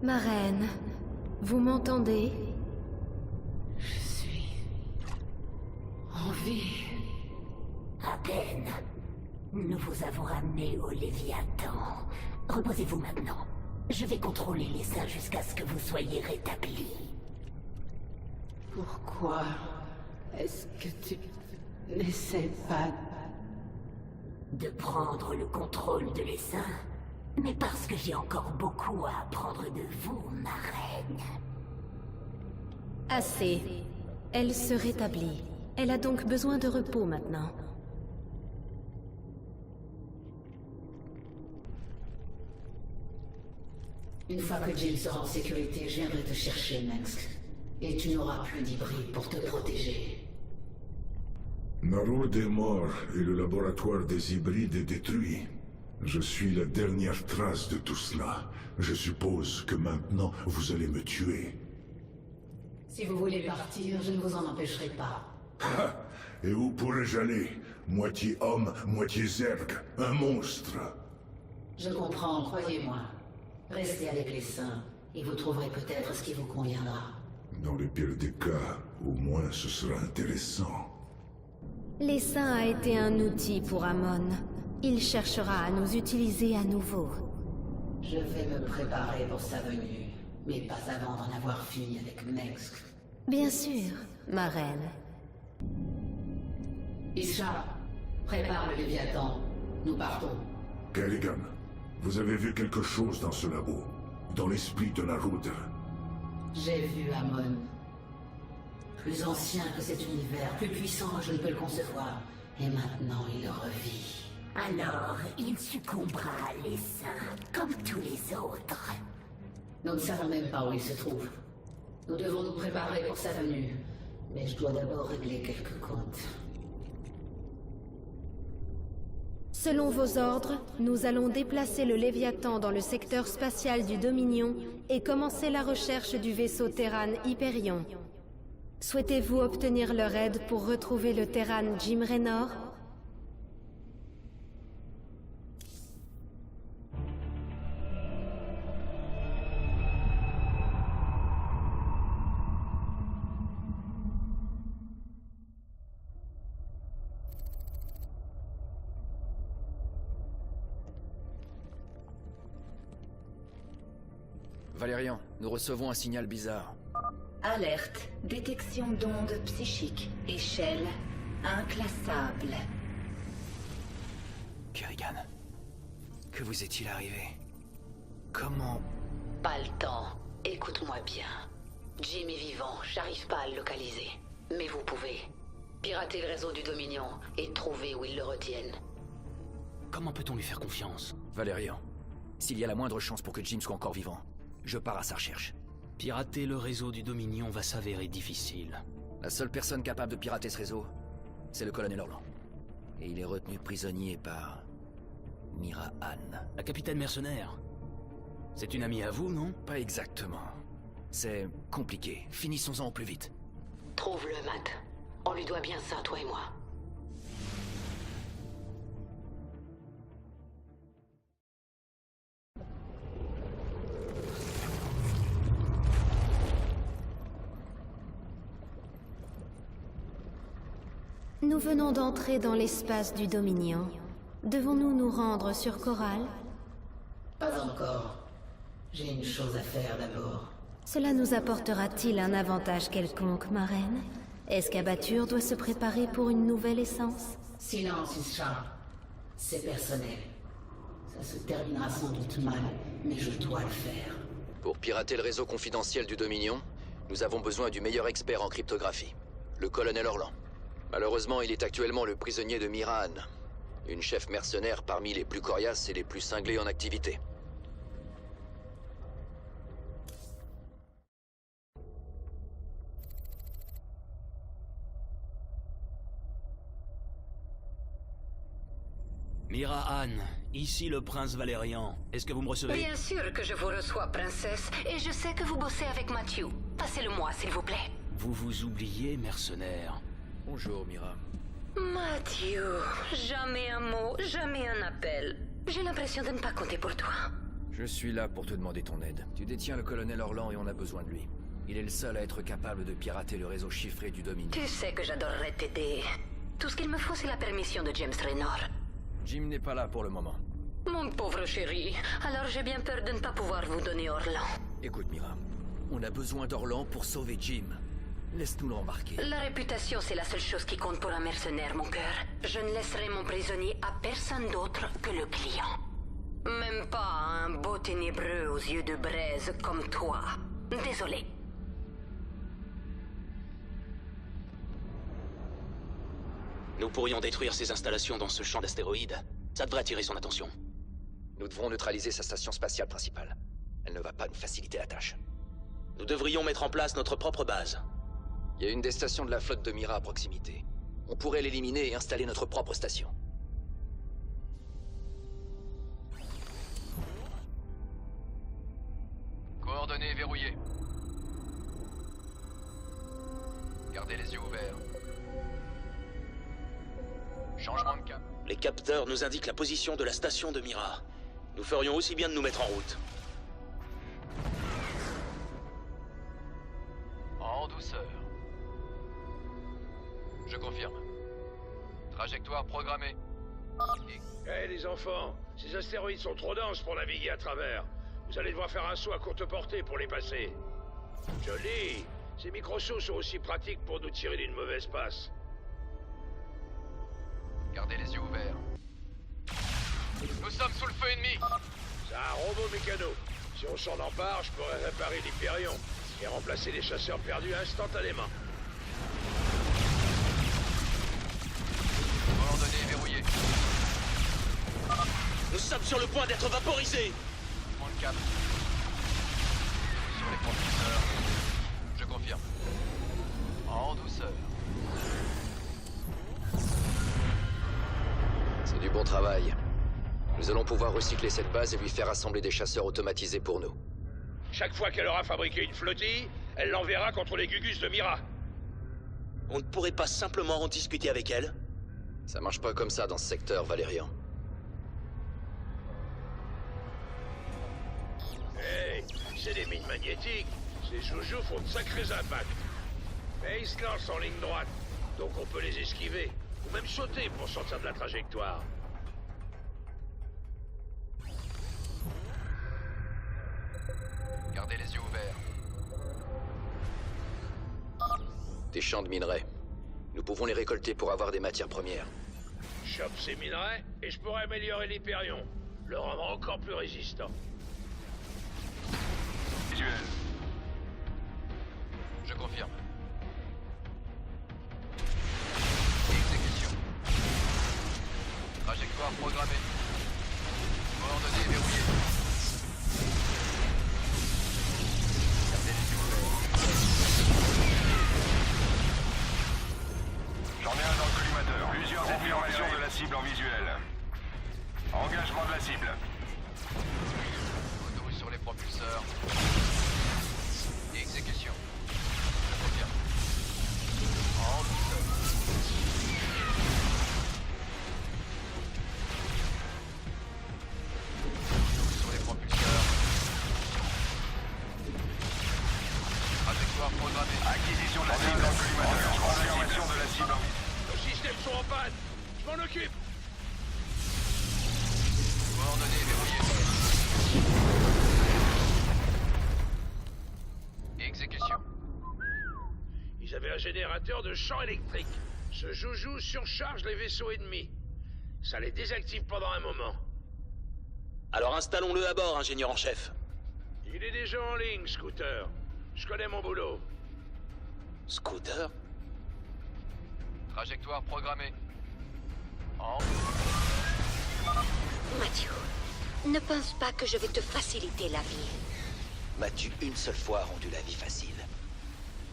Ma reine, vous m'entendez? Je suis... en vie. À peine. Nous vous avons ramené au Léviathan. Reposez-vous maintenant. Je vais contrôler les saints jusqu'à ce que vous soyez rétablis. Pourquoi est-ce que tu n'essaies pas De prendre le contrôle de l'essaim, mais parce que j'ai encore beaucoup à apprendre de vous, ma reine. Assez. Elle se rétablit. Elle a donc besoin de repos maintenant. Une fois que Jill sera en sécurité, je viendrai te chercher, Mengsk. Et tu n'auras plus d'hybride pour te protéger. Narod est mort et le laboratoire des hybrides est détruit. Je suis la dernière trace de tout cela. Je suppose que maintenant, vous allez me tuer. Si vous voulez partir, je ne vous en empêcherai pas. Ah, et où pourrais-je aller? Moitié homme, moitié zerg, un monstre. Je comprends, croyez-moi. Restez avec les saints, et vous trouverez peut-être ce qui vous conviendra. Dans le pire des cas, au moins ce sera intéressant. L'essaim a été un outil pour Amon. Il cherchera à nous utiliser à nouveau. Je vais me préparer pour sa venue, mais pas avant d'en avoir fini avec Mengsk. Bien sûr, ma reine. Isha, prépare le Léviathan. Nous partons. Kerrigan, vous avez vu quelque chose dans ce labo? Dans l'esprit de Narud? J'ai vu Amon. Plus ancien que cet univers, plus puissant, je ne peux le concevoir. Et maintenant, il revit. Alors, il succombera à l'essaim, comme tous les autres. Nous ne savons même pas où il se trouve. Nous devons nous préparer pour sa venue. Mais je dois d'abord régler quelques comptes. Selon vos ordres, nous allons déplacer le Léviathan dans le secteur spatial du Dominion et commencer la recherche du vaisseau Terran Hyperion. Souhaitez-vous obtenir leur aide pour retrouver le Terran Jim Raynor? Valérian, nous recevons un signal bizarre. Alerte, détection d'ondes psychiques, échelle inclassable. Kerrigan, que vous est-il arrivé? Comment... Pas le temps, écoute-moi bien. Jim est vivant, j'arrive pas à le localiser. Mais vous pouvez. Pirater le réseau du Dominion et trouver où ils le retiennent. Comment peut-on lui faire confiance? Valérian, s'il y a la moindre chance pour que Jim soit encore vivant, je pars à sa recherche. Pirater le réseau du Dominion va s'avérer difficile. La seule personne capable de pirater ce réseau, c'est le colonel Orlan. Et il est retenu prisonnier par... Mira Han. La capitaine mercenaire. C'est une amie à vous, non? Pas exactement. C'est compliqué. Finissons-en au plus vite. Trouve-le, Matt. On lui doit bien ça, toi et moi. Nous venons d'entrer dans l'espace du Dominion. Devons-nous nous rendre sur Corral? Pas encore. J'ai une chose à faire d'abord. Cela nous apportera-t-il un avantage quelconque, ma reine? Est-ce qu'Abatur doit se préparer pour une nouvelle essence? Silence, Isha. C'est personnel. Ça se terminera sans doute mal, mais je dois le faire. Pour pirater le réseau confidentiel du Dominion, nous avons besoin du meilleur expert en cryptographie, le colonel Orlan. Malheureusement, il est actuellement le prisonnier de Mira Han, une chef mercenaire parmi les plus coriaces et les plus cinglés en activité. Mira Han, ici le prince Valérian. Est-ce que vous me recevez? Bien sûr que je vous reçois, princesse. Et je sais que vous bossez avec Matthew. Passez-le-moi, s'il vous plaît. Vous vous oubliez, mercenaire. Bonjour, Mira. Matthew, jamais un mot, jamais un appel. J'ai l'impression de ne pas compter pour toi. Je suis là pour te demander ton aide. Tu détiens le colonel Orlan et on a besoin de lui. Il est le seul à être capable de pirater le réseau chiffré du Dominion. Tu sais que j'adorerais t'aider. Tout ce qu'il me faut, c'est la permission de James Raynor. Jim n'est pas là pour le moment. Mon pauvre chéri, alors j'ai bien peur de ne pas pouvoir vous donner Orlan. Écoute, Mira, on a besoin d'Orlan pour sauver Jim. Laisse-nous l'embarquer. La réputation, c'est la seule chose qui compte pour un mercenaire, mon cœur. Je ne laisserai mon prisonnier à personne d'autre que le client. Même pas à un beau ténébreux aux yeux de braise comme toi. Désolé. Nous pourrions détruire ses installations dans ce champ d'astéroïdes. Ça devrait attirer son attention. Nous devrons neutraliser sa station spatiale principale. Elle ne va pas nous faciliter la tâche. Nous devrions mettre en place notre propre base. Il y a une des stations de la flotte de Mira à proximité. On pourrait l'éliminer et installer notre propre station. Coordonnées verrouillées. Gardez les yeux ouverts. Changement de cap. Les capteurs nous indiquent la position de la station de Mira. Nous ferions aussi bien de nous mettre en route. En douceur. Je confirme. Trajectoire programmée. Hé les enfants, ces astéroïdes sont trop denses pour naviguer à travers. Vous allez devoir faire un saut à courte portée pour les passer. Joli. Ces microsauts sont aussi pratiques pour nous tirer d'une mauvaise passe. Gardez les yeux ouverts. Nous sommes sous le feu ennemi. C'est un robot mécano. Si on s'en empare, je pourrais réparer l'Hyperion et remplacer les chasseurs perdus instantanément. Coordonnées verrouillées. Nous sommes sur le point d'être vaporisés. Changement de cap. Sur les propulseurs. Je confirme. En douceur. C'est du bon travail. Nous allons pouvoir recycler cette base et lui faire assembler des chasseurs automatisés pour nous. Chaque fois qu'elle aura fabriqué une flottille, elle l'enverra contre les Gugus de Mira. On ne pourrait pas simplement en discuter avec elle? Ça marche pas comme ça dans ce secteur, Valérian. Hey, c'est des mines magnétiques. Ces joujoux font de sacrés impacts. Mais ils se lancent en ligne droite, donc on peut les esquiver. Ou même sauter pour sortir de la trajectoire. Gardez les yeux ouverts. Des champs de minerais. Nous pouvons les récolter pour avoir des matières premières. Chope ces minerais et je pourrais améliorer l'Hyperion. Le rendre encore plus résistant. Visuel. Je confirme. Exécution. Trajectoire programmée. Coordonnées verrouillées. Gardez les yeux ouverts. J'en ai un dans le collimateur. Plusieurs confirmations de la cible en visuel. Engagement de la cible. Auto sur les propulseurs. Exécution. Je confirme. En douceur. Sur les propulseurs. Trajectoire programmée. Acquisition de la cible dans le collimateur. Confirmation de la cible en visuel. Nos systèmes sont en panne. Je m'en occupe. Coordonnées verrouillées. Exécution. Ils avaient un générateur de champ électrique. Ce joujou surcharge les vaisseaux ennemis. Ça les désactive pendant un moment. Alors installons-le à bord, ingénieur en chef. Il est déjà en ligne, Scooter. Je connais mon boulot. Scooter? Trajectoire programmée. En... Mathieu, ne pense pas que je vais te faciliter la vie. M'as-tu une seule fois rendu la vie facile?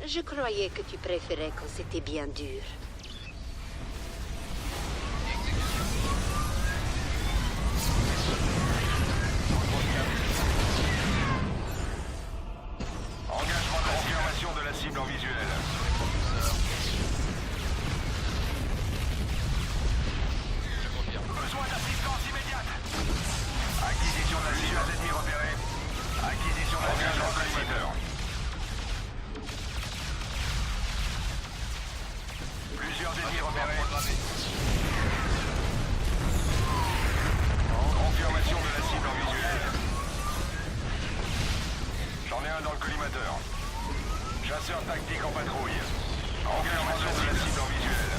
Je croyais que tu préférais quand c'était bien dur. Engagement de confirmation de la cible en visuel. Je confirme. Besoin d'assistance immédiate. Acquisition de la cible ennemie repérée. Acquisition de la cible en collimateur. Plusieurs ennemis repérés. Confirmation de la cible en visuel. J'en ai un dans le collimateur. Chasseur tactique en patrouille. Confirmation de la cible en visuel.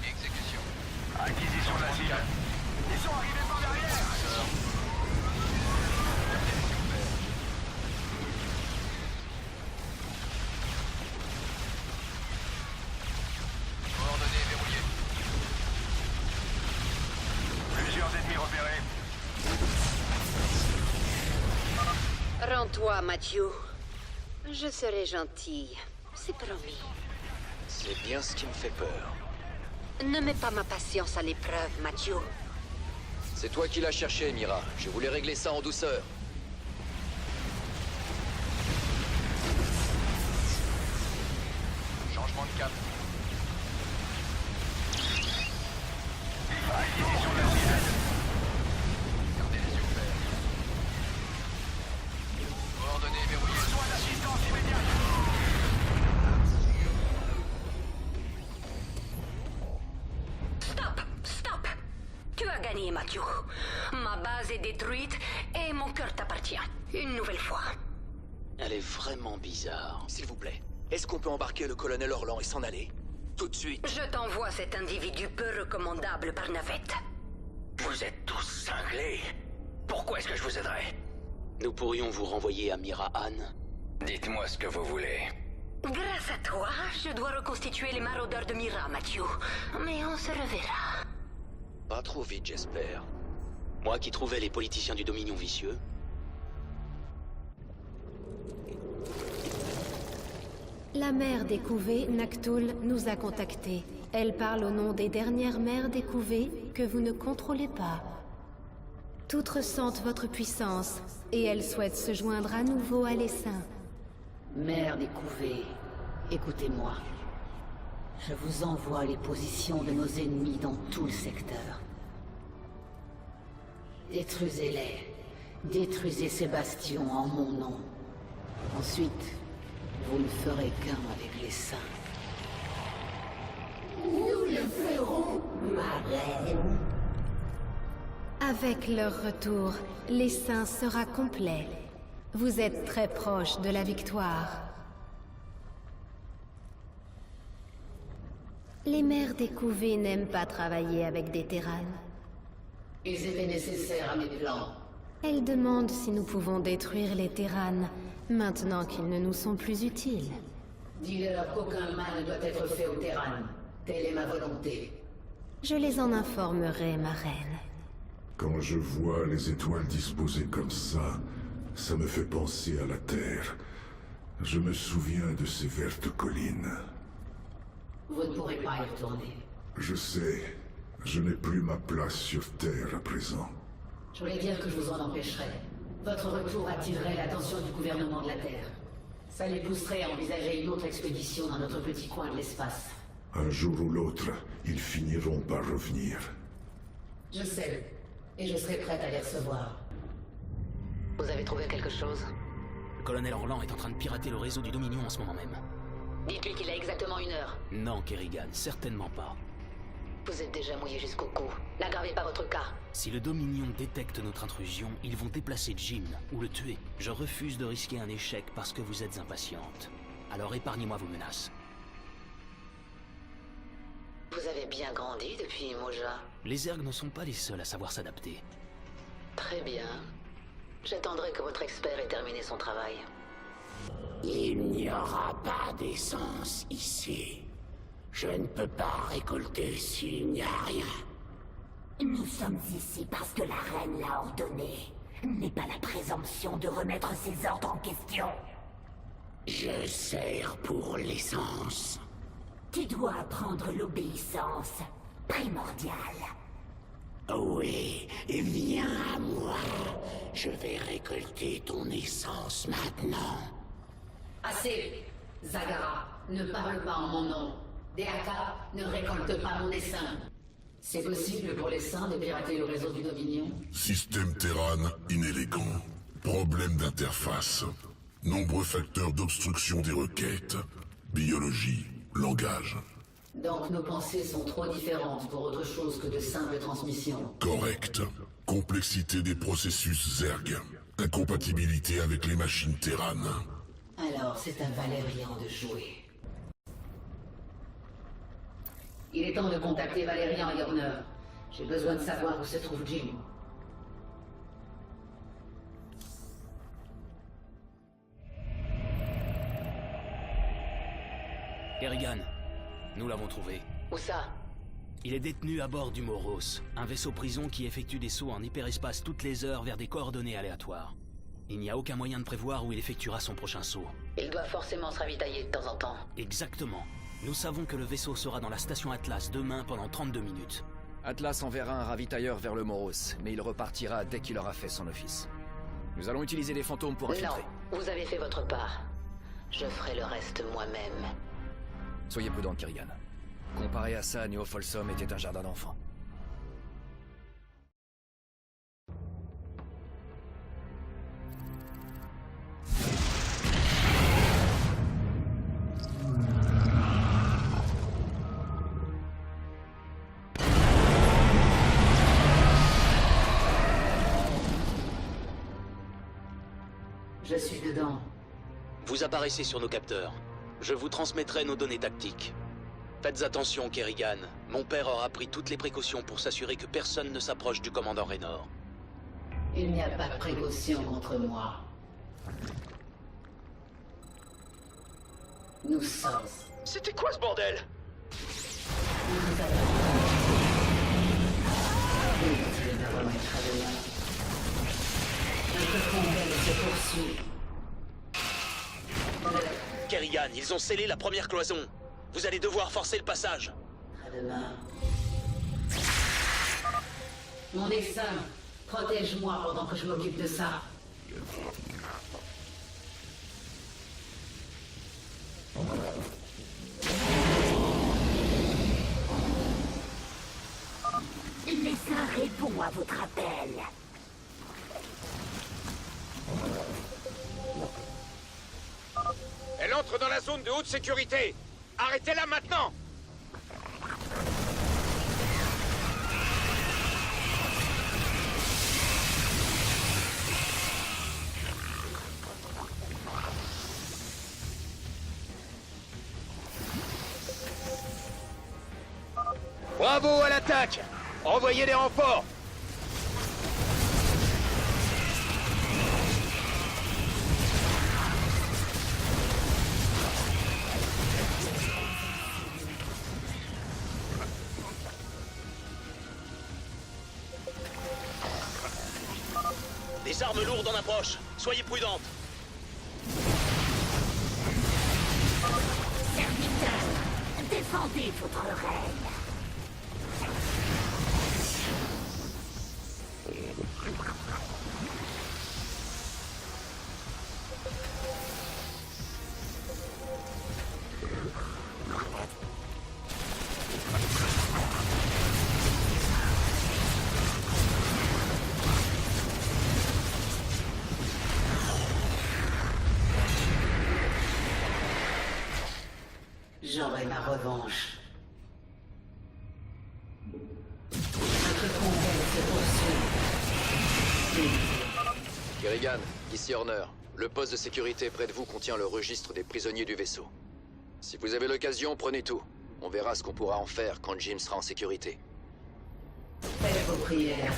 Exécution. Acquisition de la cible. Ils sont arrivés par derrière. Coordonnées verrouillées. Plusieurs ennemis repérés. Rends-toi, Mathieu. Je serai gentille. C'est promis. C'est bien ce qui me fait peur. Ne mets pas ma patience à l'épreuve, Mathieu. C'est toi qui l'as cherché, Mira. Je voulais régler ça en douceur. Changement de cap. Acquisition de la cible. Gardez les yeux ouverts. Coordonnées verrouillées. Besoin d'assistance immédiate. Stop! Stop! Tu as gagné, Mathieu. Ma base est détruite et mon cœur t'appartient. Une nouvelle fois. Elle est vraiment bizarre. S'il vous plaît, est-ce qu'on peut embarquer le colonel Orlan et s'en aller? Tout de suite. Je t'envoie cet individu peu recommandable par navette. Vous êtes tous cinglés. Pourquoi est-ce que je vous aiderais? Nous pourrions vous renvoyer à Mira Han. Dites-moi ce que vous voulez. Grâce à toi, je dois reconstituer les maraudeurs de Mira, Mathieu. Mais on se reverra. Pas trop vite, j'espère. Moi qui trouvais les politiciens du Dominion vicieux. La mère des couvées, Naktul, nous a contactés. Elle parle au nom des dernières mères des couvées que vous ne contrôlez pas. Toutes ressentent votre puissance et elles souhaitent se joindre à nouveau à l'essaim. Mère des couvées, écoutez-moi. Je vous envoie les positions de nos ennemis dans tout le secteur. Détruisez-les. Détruisez ces bastions en mon nom. Ensuite, vous ne ferez qu'un avec les saints. Nous le ferons, ma reine. Avec leur retour, l'essaim sera complet. Vous êtes très proche de la victoire. Les mères des couvées n'aiment pas travailler avec des Terranes. Ils étaient nécessaires à mes plans. Elles demandent si nous pouvons détruire les Terranes, maintenant qu'ils ne nous sont plus utiles. Dis-leur qu'aucun mal ne doit être fait aux Terranes. Telle est ma volonté. Je les en informerai, ma reine. Quand je vois les étoiles disposées comme ça me fait penser à la Terre. Je me souviens de ces vertes collines. Vous ne pourrez pas y retourner. Je sais. Je n'ai plus ma place sur Terre à présent. Je voulais dire que je vous en empêcherais. Votre retour attirerait l'attention du gouvernement de la Terre. Ça les pousserait à envisager une autre expédition dans notre petit coin de l'espace. Un jour ou l'autre, ils finiront par revenir. Je sais. Et je serai prête à les recevoir. Vous avez trouvé quelque chose? Le colonel Orlan est en train de pirater le réseau du Dominion en ce moment même. Dites-lui qu'il a exactement 1 heure. Non, Kerrigan, certainement pas. Vous êtes déjà mouillé jusqu'au cou. N'aggravez pas votre cas. Si le Dominion détecte notre intrusion, ils vont déplacer Jim ou le tuer. Je refuse de risquer un échec parce que vous êtes impatiente. Alors épargnez-moi vos menaces. Vous avez bien grandi depuis Moja. Les ergs ne sont pas les seuls à savoir s'adapter. Très bien. J'attendrai que votre expert ait terminé son travail. Il n'y aura pas d'essence ici. Je ne peux pas récolter s'il n'y a rien. Nous sommes ici parce que la reine l'a ordonné. N'aie pas la présomption de remettre ses ordres en question. Je sers pour l'essence. Tu dois apprendre l'obéissance, primordiale. Oui, viens à moi. Je vais récolter ton essence maintenant. Assez. Zagara, ne parle pas en mon nom. Deaka ne récolte pas mon essaim. C'est possible pour les saints de pirater le réseau du Dominion? Système Terran inélégant. Problème d'interface. Nombreux facteurs d'obstruction des requêtes. Biologie, langage. Donc nos pensées sont trop différentes pour autre chose que de simples transmissions. Correct. Complexité des processus Zerg. Incompatibilité avec les machines Terran. Alors c'est à Valérian de jouer. Il est temps de contacter Valérian et Horner. J'ai besoin de savoir où se trouve Jim. Kerrigan, nous l'avons trouvé. Où ça? Il est détenu à bord du Moros, un vaisseau prison qui effectue des sauts en hyperespace toutes les heures vers des coordonnées aléatoires. Il n'y a aucun moyen de prévoir où il effectuera son prochain saut. Il doit forcément se ravitailler de temps en temps. Exactement. Nous savons que le vaisseau sera dans la station Atlas demain pendant 32 minutes. Atlas enverra un ravitailleur vers le Moros, mais il repartira dès qu'il aura fait son office. Nous allons utiliser les fantômes pour infiltrer. Non, vous avez fait votre part. Je ferai le reste moi-même. Soyez prudent, Kerrigan. Comparé à ça, New Folsom était un jardin d'enfants. Je suis dedans. Vous apparaissez sur nos capteurs. Je vous transmettrai nos données tactiques. Faites attention, Kerrigan. Mon père aura pris toutes les précautions pour s'assurer que personne ne s'approche du commandant Raynor. Il n'y a pas de précaution contre moi. Nous sommes... C'était quoi ce bordel? Nous nous avons... Inutile de remettre à demain. Notre combat se poursuit. Kerrigan, ils ont scellé la première cloison. Vous allez devoir forcer le passage. À demain. Mon dessin, protège-moi pendant que je m'occupe de ça. L'essaim répond à votre appel. Elle entre dans la zone de haute sécurité. Arrêtez-la maintenant! Bravo à l'attaque! Envoyez des renforts! Des armes lourdes en approche. Soyez prudentes. Serviteur, défendez votre reine. J'aurai ma revanche. Notre combat se poursuit. Kerrigan, ici Horner. Le poste de sécurité près de vous contient le registre des prisonniers du vaisseau. Si vous avez l'occasion, prenez tout. On verra ce qu'on pourra en faire quand Jim sera en sécurité. Faites vos prières.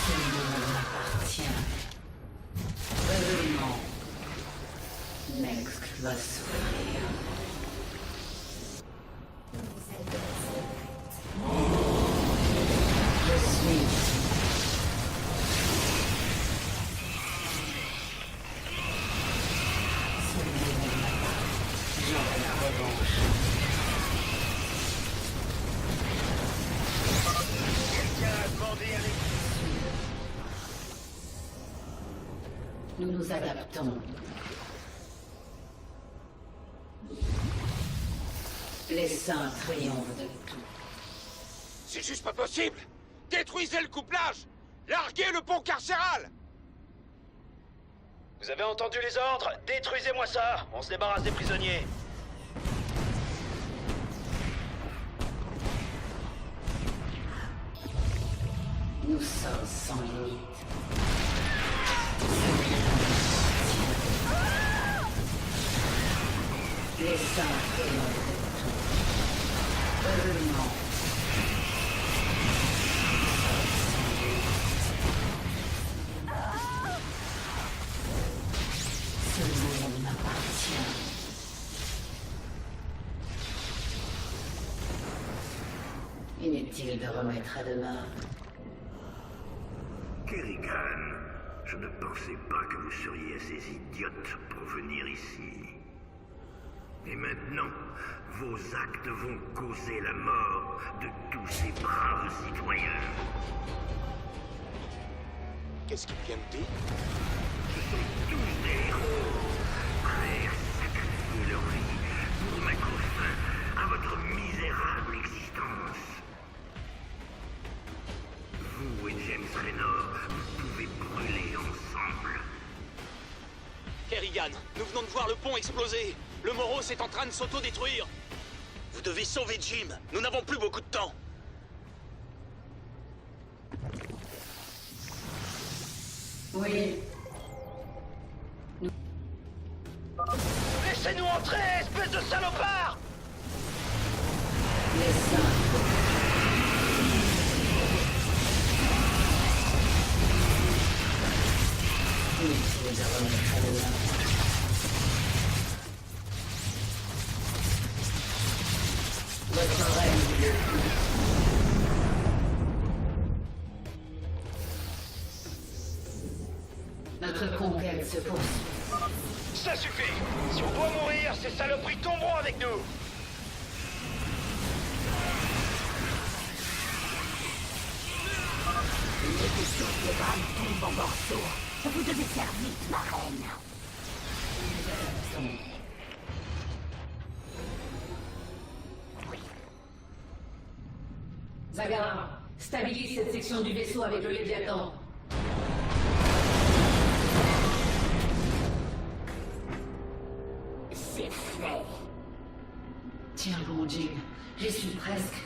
Ce monde m'appartient. Revenons. Next va souffrir. Je suis... J'aurai la revanche. Nous nous adaptons. Les saints triomphent de tout. C'est juste pas possible! Détruisez le couplage! Larguez le pont carcéral! Vous avez entendu les ordres? Détruisez-moi ça! On se débarrasse des prisonniers! Nous sommes sans limite. Les saints éloignent heureusement. Ce monde m'appartient. Inutile de remettre à demain. Kerrigan, je ne pensais pas que vous seriez assez idiote pour venir ici. Et maintenant, vos actes vont causer la mort de tous ces braves citoyens. Qu'est-ce qu'il vient de dire? Ce sont tous des héros, prêts à sacrifier leur vie pour mettre fin à votre misérable existence. Vous et James Raynor, vous pouvez brûler ensemble. Kerrigan, nous venons de voir le pont exploser. Le Moros est en train de s'auto-détruire. Vous devez sauver Jim. Nous n'avons plus beaucoup de temps. Oui. Laissez-nous entrer, espèce de salopard! Les saints. Inutile de remettre à demain. Votre règne. Notre conquête se poursuit. Ça suffit! Si on doit mourir, ces saloperies tomberont avec nous! Les vaisseaux Terran tombent en morceaux. Vous devez faire vite, ma reine. Zagara, stabilise cette section du vaisseau avec le Léviathan. C'est fait. Tiens bon, Jim. J'y suis presque.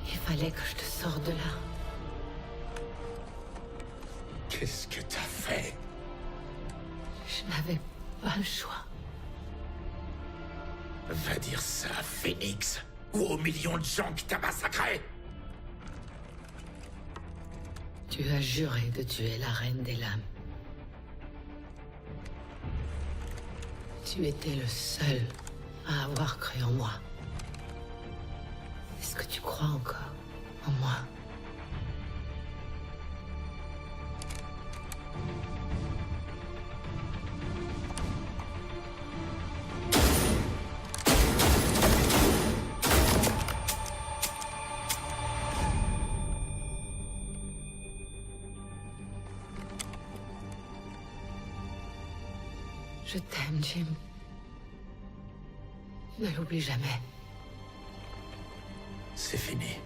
Il fallait que je te sorte de là. Qu'est-ce que t'as fait? Je n'avais pas le choix. Va dire ça à Phoenix ou aux millions de gens qui t'a massacré. Tu as juré de tuer la Reine des Lames. Tu étais le seul à avoir cru en moi. Est-ce que tu crois encore en moi? Je t'aime, Jim. Ne l'oublie jamais. C'est fini.